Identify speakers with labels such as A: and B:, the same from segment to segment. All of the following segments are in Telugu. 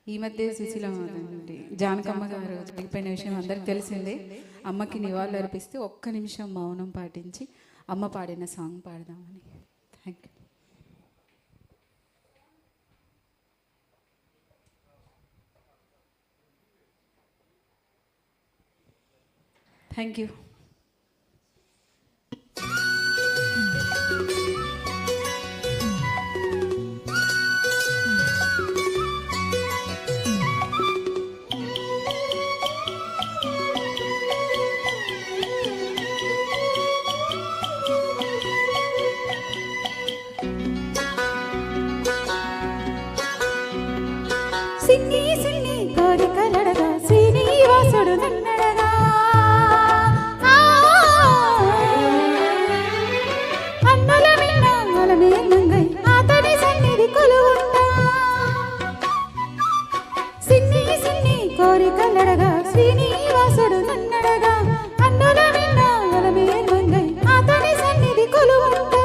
A: ఈ మధ్య సుశీల జానకమ్మ గారు చనిపోయిన విషయం అందరికి తెలిసిందే. అమ్మకి నివాళులు అర్పిస్తూ ఒక్క నిమిషం మౌనం పాటించి అమ్మ పాడిన సాంగ్ పాడదామని. Thank you.
B: సిన్ని సిన్ని కోరికలడగా శ్రీనివాసుడు నన్నడగా అన్నల విన్నాల మేలంగై అతని సన్నిధి కొలువుంటా. సిన్ని సిన్ని కోరికలడగా శ్రీనివాసుడు నన్నడగా అన్నల విన్నాల మేలంగై అతని సన్నిధి కొలువుంటా.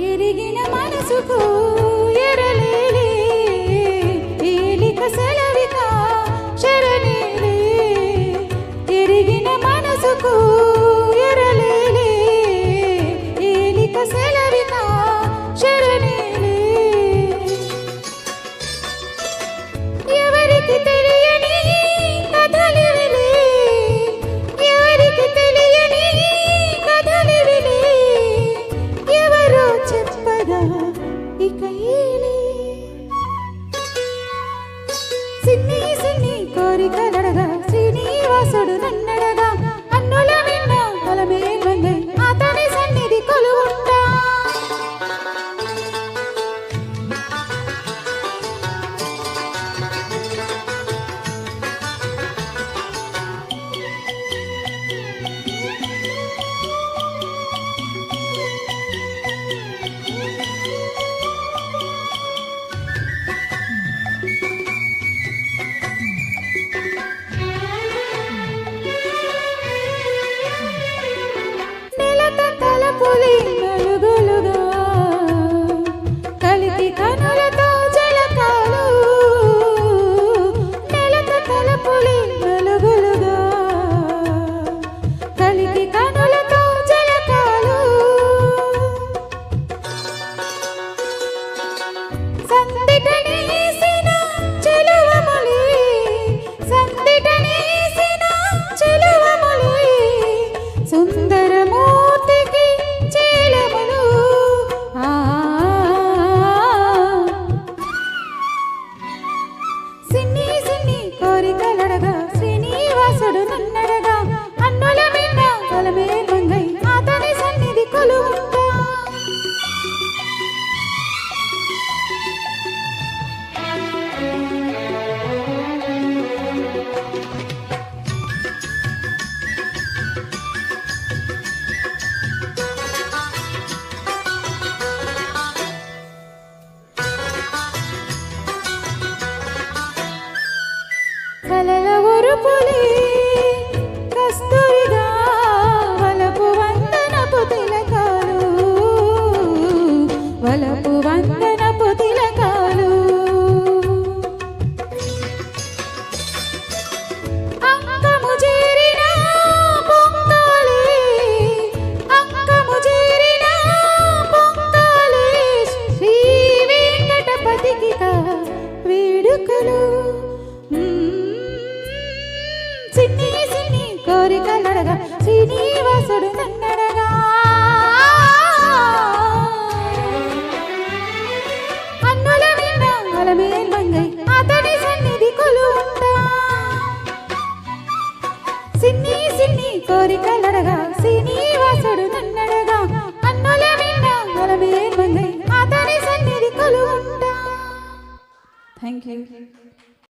B: ఎరిగిన మనసుకు ఎరలేలే ఏలిక సెలవిక శరణేలే. ఎరిగిన మనసుకు ఎరలేలే ఏలిక సెలవిక శరణేలే. ఎవరికి తెలియని కథలివిలే ఎవరికి తెలియని కథలివిలే ఎవరో చెప్పగా ఇక ఏలే. సిన్ని సిన్ని కోరికలడగా శ్రీనివాసుడు నన్నడగా అన్నుల విన్న బలమేల్వంగై అతని సన్నిధి కొలువుంటా. తలపులి నలుగులుగా కలికి కనులతో జలకాలు నెలత తలపులి నలుగులుగా కలికి కనులతో జలకాలు. సందిటనేసిన చెలువములి సందిటనేసిన చెలువములి సుందరమూర్తికి చేలములు. సిన్ని సిన్ని కోరికలడగా శ్రీనివాసుడు నన్నడగా అన్నుల విన్న బలమేల్వంగై అతని సన్నిధి కొలువుంటా. కలల ఉరుపులి కస్తూరిగా వలపు వందనపు తిలకాలు వలపు వందనపు తిలకాలు. అంకము చేరిన పొంగాలి అంకము చేరిన పొంగాలి శ్రీ వెంకటపతికి వేడుకలు. సిన్ని సిన్ని కోరికలడగా శ్రీనివాసుడు నన్నడగా అన్నుల విన్న బలమేల్వంగై అతని సన్నిధి కొలువుంటా. సిన్ని సిన్ని కోరికలడగా శ్రీనివాసుడు నన్నడగా అన్నుల విన్న బలమేల్వంగై అతని సన్నిధి కొలువుంటా.
A: Thank you.